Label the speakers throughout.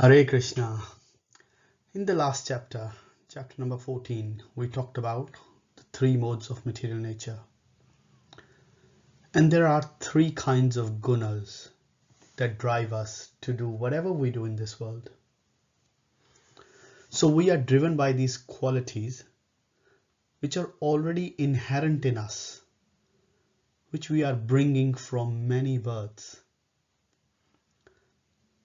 Speaker 1: Hare Krishna. In the last chapter, chapter number 14, we talked about the three modes of material nature. And there are three kinds of gunas that drive us to do whatever we do in this world. So we are driven by these qualities which are already inherent in us, which we are bringing from many births.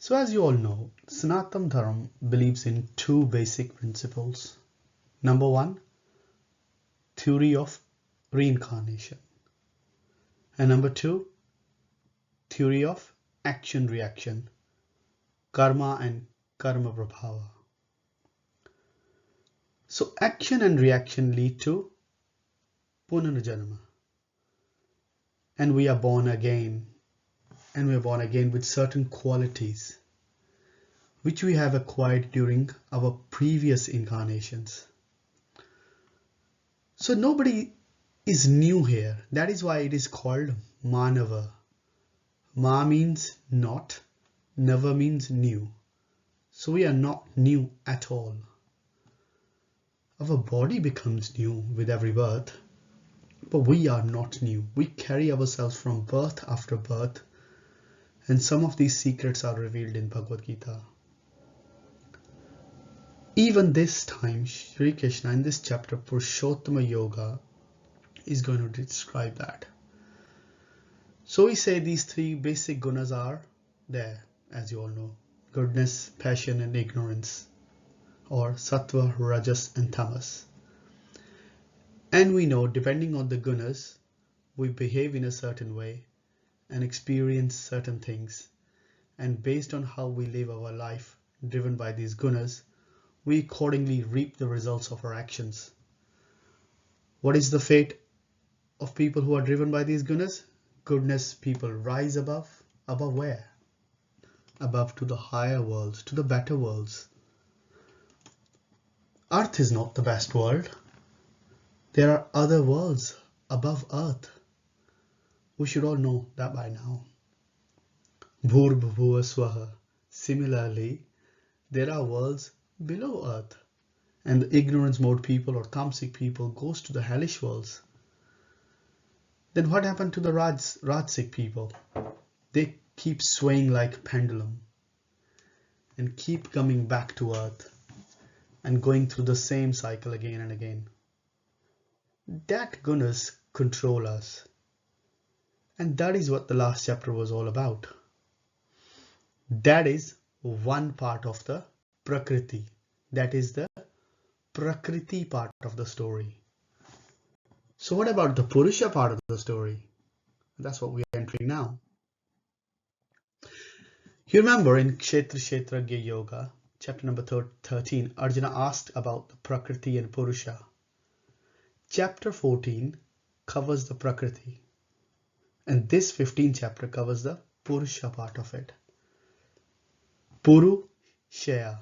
Speaker 1: So as you all know, Sanatana Dharma believes in two basic principles. Number one, theory of reincarnation. And number two, theory of action-reaction, karma and karma prabhava. So action and reaction lead to punarjanma. And we are born again. And we are born again with certain qualities which we have acquired during our previous incarnations. So nobody is new here. That is why it is called Manava. Ma means not, Nava means new. So we are not new at all. Our body becomes new with every birth, but we are not new. We carry ourselves from birth after birth, and some of these secrets are revealed in Bhagavad Gita. Even this time, Sri Krishna in this chapter, Purushottama Yoga, is going to describe that. So we say these three basic gunas are there, as you all know: goodness, passion, and ignorance, or sattva, rajas, and tamas. And we know, depending on the gunas, we behave in a certain way and experience certain things. And based on how we live our life, driven by these gunas, we accordingly reap the results of our actions. What is the fate of people who are driven by these gunas? Goodness people rise above. Above where? Above to the higher worlds, to the better worlds. Earth is not the best world. There are other worlds above Earth. We should all know that by now. Bhurbhuva Swaha. Similarly, there are worlds below Earth. And the ignorance mode people or tamasic people goes to the hellish worlds. Then what happened to the Rajasic people? They keep swaying like pendulum and keep coming back to Earth and going through the same cycle again and again. That gunas control us. And that is what the last chapter was all about. That is one part of the Prakriti. That is the Prakriti part of the story. So what about the Purusha part of the story? That's what we are entering now. You remember in Kshetra Yoga, chapter number 13, Arjuna asked about the Prakriti and Purusha. Chapter 14 covers the Prakriti. And this 15th chapter covers the Purusha part of it. Puru Shaya.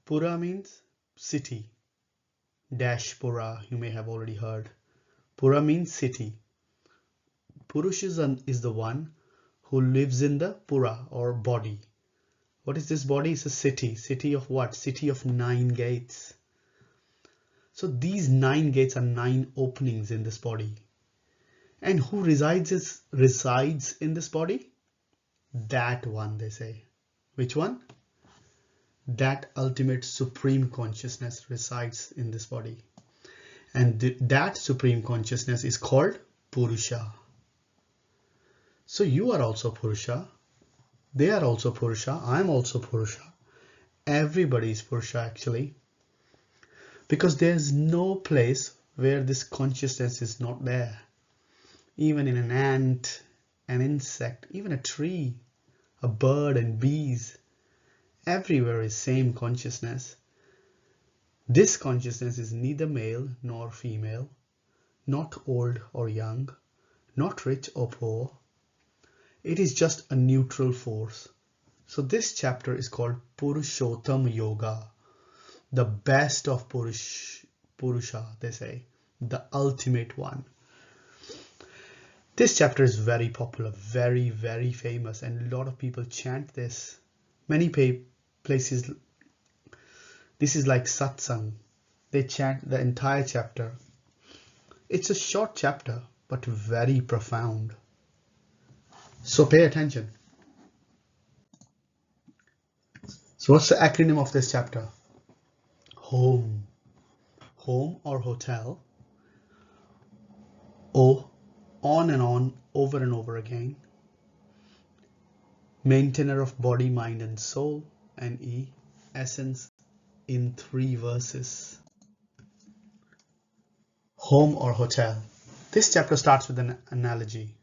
Speaker 1: Pura means city. Dash Pura, you may have already heard. Pura means city. Purusha is the one who lives in the Pura or body. What is this body? It's a city. City of what? City of 9 gates. So these 9 gates are 9 openings in this body. And who resides in this body? That one, they say. Which one? That ultimate supreme consciousness resides in this body. And that supreme consciousness is called Purusha. So you are also Purusha. They are also Purusha. I am also Purusha. Everybody is Purusha actually. Because there is no place where this consciousness is not there. Even in an ant, an insect, even a tree, a bird and bees, everywhere is same consciousness. This consciousness is neither male nor female, not old or young, not rich or poor. It is just a neutral force. So this chapter is called Purushottama Yoga, the best of Purusha, they say, the ultimate one. This chapter is very popular, very, very famous, and a lot of people chant this Many places, this is like satsang. They chant the entire chapter. It's a short chapter, but very profound. So pay attention. So what's the acronym of this chapter? Home. Home or hotel. O, on and on, over and over again. Maintainer of body, mind and soul. And E, essence in 3 verses. Home or hotel. This chapter starts with an analogy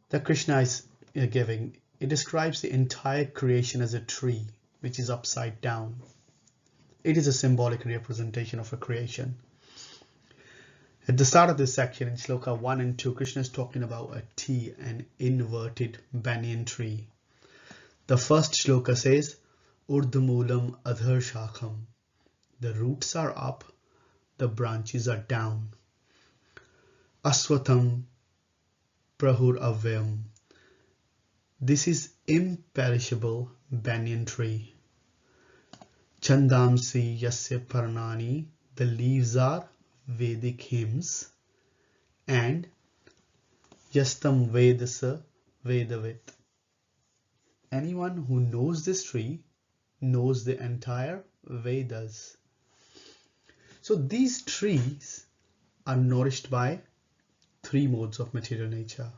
Speaker 1: that Krishna is giving. It describes the entire creation as a tree which is upside down. It is a symbolic representation of a creation. At the start of this section, in Shloka 1 and 2, Krishna is talking about a T, an inverted banyan tree. The first shloka says, Urdhmulam adhar shakham. The roots are up, the branches are down. Aswatam prahur avyam. This is imperishable banyan tree. Chandamsi yasya parnani. The leaves are Vedic hymns. And Yastam Vedasa Vedavit. Anyone who knows this tree knows the entire Vedas. So these trees are nourished by 3 modes of material nature.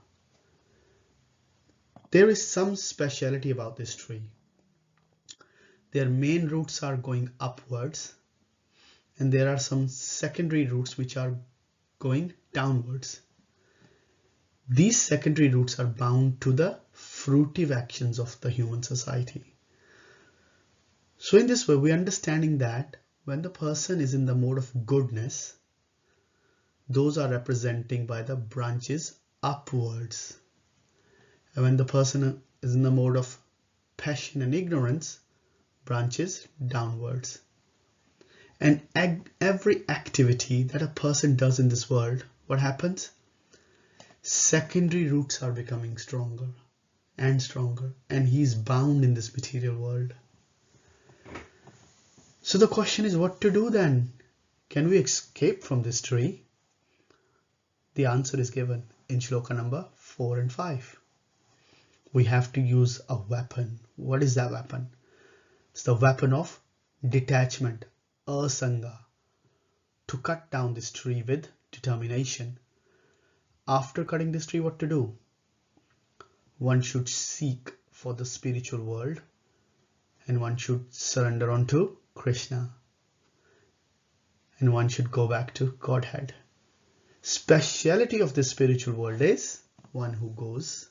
Speaker 1: There is some speciality about this tree. Their main roots are going upwards, and there are some secondary roots which are going downwards. These secondary roots are bound to the fruitive actions of the human society. So in this way, we are understanding that when the person is in the mode of goodness, those are representing by the branches upwards. And when the person is in the mode of passion and ignorance, branches downwards. And every activity that a person does in this world, what happens? Secondary roots are becoming stronger and stronger, and he's bound in this material world. So the question is, what to do then? Can we escape from this tree? The answer is given in shloka number 4 and 5. We have to use a weapon. What is that weapon? It's the weapon of detachment, asanga, to cut down this tree with determination. After cutting this tree, what to do? One should seek for the spiritual world, and one should surrender unto Krishna, and one should go back to Godhead. Speciality of this spiritual world is one who goes,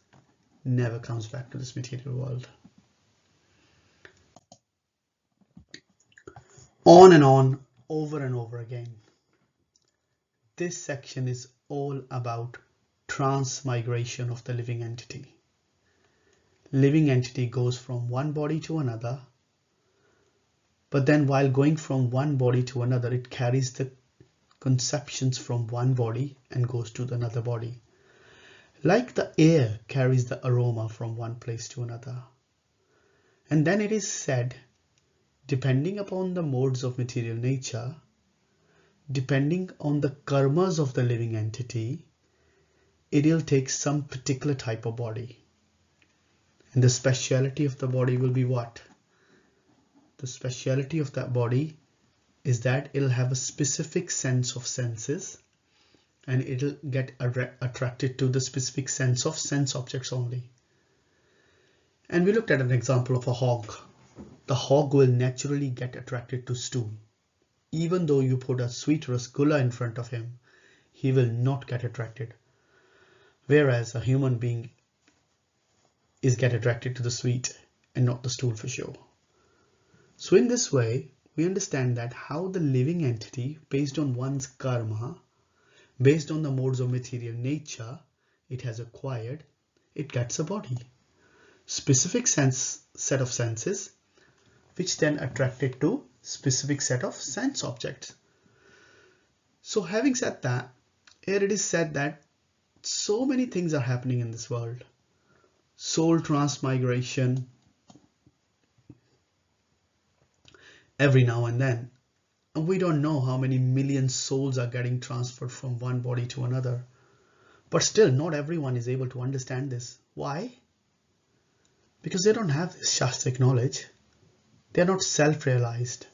Speaker 1: never comes back to this material world. On and on, over and over again. This section is all about transmigration of the living entity. Living entity goes from one body to another, but then while going from one body to another, it carries the conceptions from one body and goes to another body. Like the air carries the aroma from one place to another. And then it is said, depending upon the modes of material nature, depending on the karmas of the living entity, it will take some particular type of body. And the speciality of the body will be what? The speciality of that body is that it'll have a specific sense of senses, and it'll get attracted to the specific sense of sense objects only. And we looked at an example of a hog. The hog will naturally get attracted to stool. Even though you put a sweet rasgulla in front of him, he will not get attracted. Whereas a human being is get attracted to the sweet and not the stool for sure. So in this way, we understand that how the living entity, based on one's karma, based on the modes of material nature it has acquired, it gets a body. Specific set of senses, which then attracted to specific set of sense objects. So having said that, here it is said that so many things are happening in this world. Soul transmigration, every now and then. And we don't know how many million souls are getting transferred from one body to another. But still, not everyone is able to understand this. Why? Because they don't have this Shastric knowledge. They are not self-realized.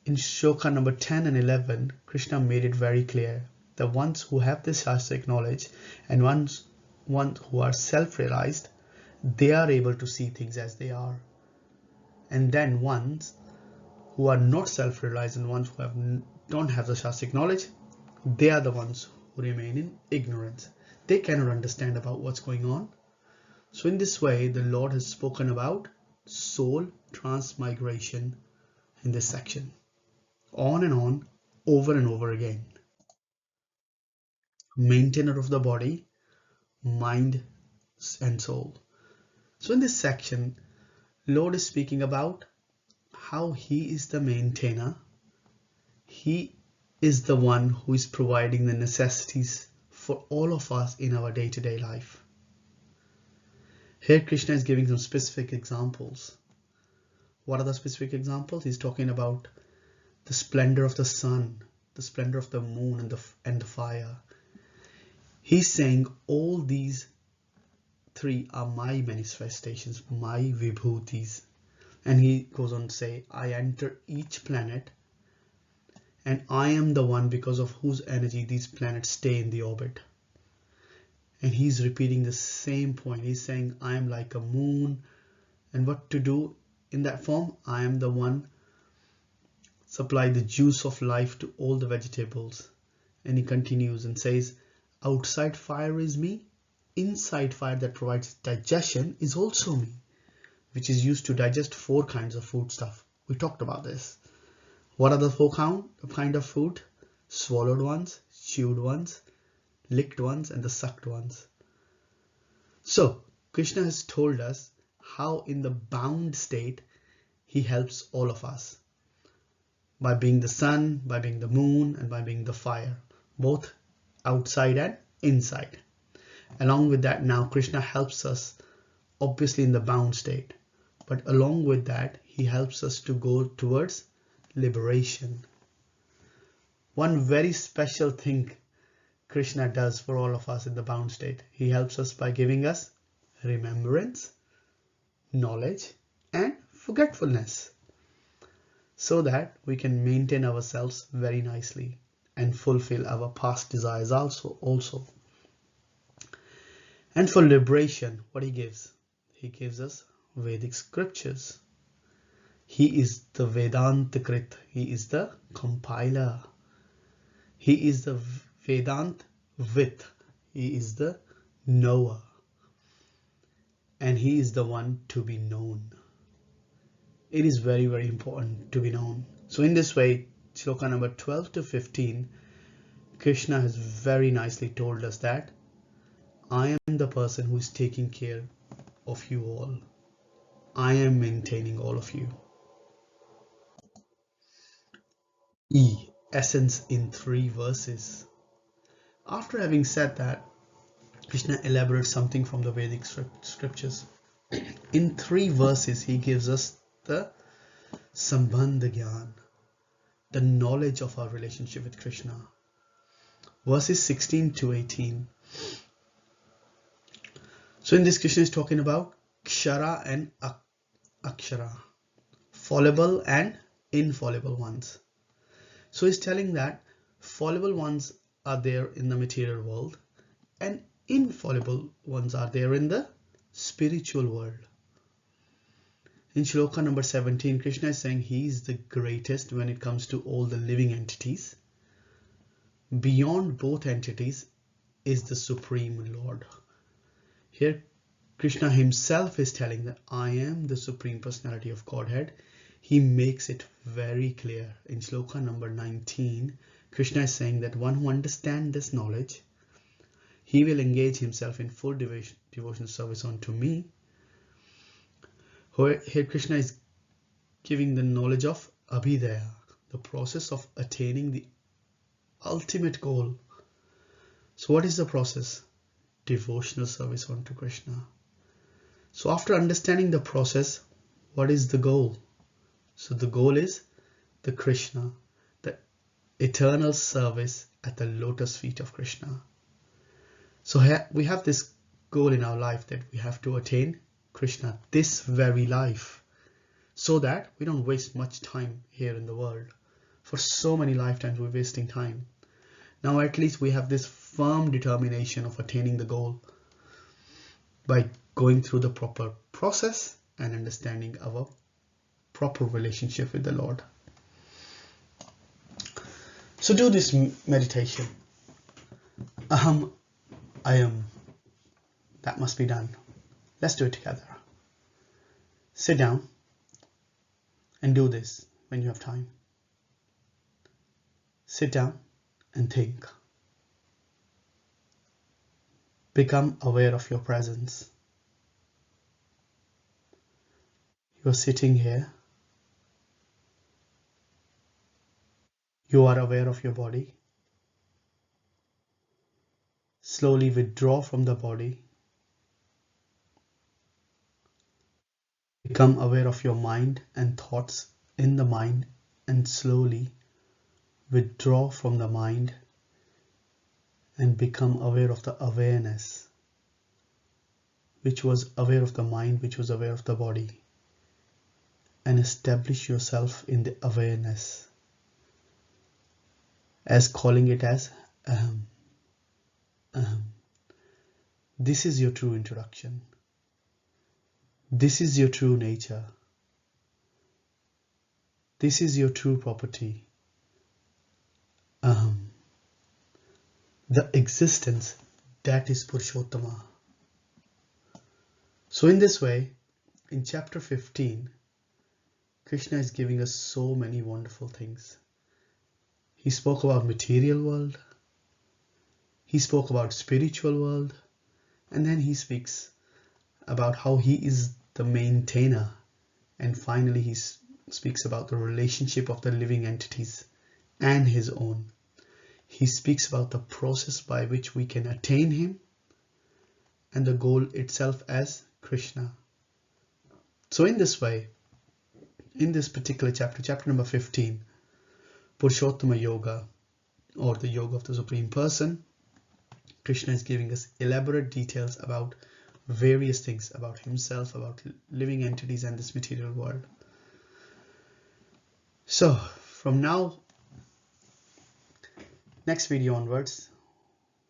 Speaker 1: In shloka number 10 and 11, Krishna made it very clear that ones who have this Shastric knowledge and ones who are self-realized, they are able to see things as they are. And then ones who are not self-realized and ones who don't have the Shastric knowledge, they are the ones who remain in ignorance. They cannot understand about what's going on. So in this way, the Lord has spoken about soul transmigration in this section, on and on, over and over again. Maintainer of the body, mind and soul. So in this section, Lord is speaking about how he is the maintainer. He is the one who is providing the necessities for all of us in our day-to-day life. Here Krishna is giving some specific examples. What are the specific examples? He's talking about the splendor of the sun, the splendor of the moon and the fire. He's saying all these three are my manifestations, my vibhutis. And he goes on to say, I enter each planet and I am the one because of whose energy these planets stay in the orbit. And he's repeating the same point. He's saying, I am like a moon. And what to do in that form? I am the one supply the juice of life to all the vegetables. And he continues and says, outside fire is me. Inside fire that provides digestion is also me, which is used to digest 4 kinds of food stuff. We talked about this. What are the 4 kind of food? Swallowed ones, chewed ones, licked ones, and the sucked ones. So Krishna has told us how in the bound state he helps all of us by being the sun, by being the moon, and by being the fire, both outside and inside. Along with that, now Krishna helps us obviously in the bound state, but along with that he helps us to go towards liberation. One very special thing Krishna does for all of us in the bound state. He helps us by giving us remembrance, knowledge, and forgetfulness, so that we can maintain ourselves very nicely and fulfill our past desires also. And for liberation, what he gives? He gives us Vedic scriptures. He is the Vedanta-krit. He is the compiler. He is the Vedant with. He is the knower. And he is the one to be known. It is very, very important to be known. So in this way, shloka number 12 to 15, Krishna has very nicely told us that I am the person who is taking care of you all. I am maintaining all of you. Essence in 3 verses. After having said that, Krishna elaborates something from the Vedic scriptures. In 3 verses, he gives us the Sambandha Gyan, the knowledge of our relationship with Krishna. Verses 16 to 18. So in this, Krishna is talking about Kshara and Akshara, fallible and infallible ones. So he's telling that fallible ones are there in the material world and infallible ones are there in the spiritual world. In shloka number 17, Krishna is saying he is the greatest when it comes to all the living entities. Beyond both entities is the Supreme Lord. Here Krishna himself is telling that I am the Supreme Personality of Godhead. He makes it very clear. In shloka number 19, Krishna is saying that one who understands this knowledge, he will engage himself in full devotion service unto me. Here Krishna is giving the knowledge of Abhidaya, the process of attaining the ultimate goal. So what is the process? Devotional service unto Krishna. So after understanding the process, what is the goal? So the goal is the Krishna, the eternal service at the lotus feet of Krishna. So we have this goal in our life that we have to attain Krishna this very life, so that we don't waste much time here in the world. For so many lifetimes we're wasting time. Now at least we have this firm determination of attaining the goal by going through the proper process and understanding our proper relationship with the Lord. So do this meditation. Aham, I am. That must be done. Let's do it together. Sit down and do this when you have time. Sit down and think. Become aware of your presence. You're sitting here. You are aware of your body. Slowly withdraw from the body. Become aware of your mind and thoughts in the mind, and slowly withdraw from the mind and become aware of the awareness, which was aware of the mind, which was aware of the body, and establish yourself in the awareness, as calling it as aham. Aham. This is your true introduction. This is your true nature. This is your true property. Aham. The existence, that is Purushottama. So in this way, in chapter 15, Krishna is giving us so many wonderful things. He spoke about material world. He spoke about spiritual world. And then he speaks about how he is the maintainer. And finally, he speaks about the relationship of the living entities and his own. He speaks about the process by which we can attain him and the goal itself as Krishna. So in this way, in this particular chapter, chapter number 15, Purushottama Yoga, or the Yoga of the Supreme Person, Krishna is giving us elaborate details about various things about himself, about living entities and this material world. So from now, next video onwards,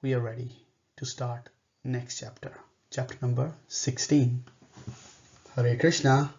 Speaker 1: we are ready to start next chapter, chapter number 16. Hare Krishna.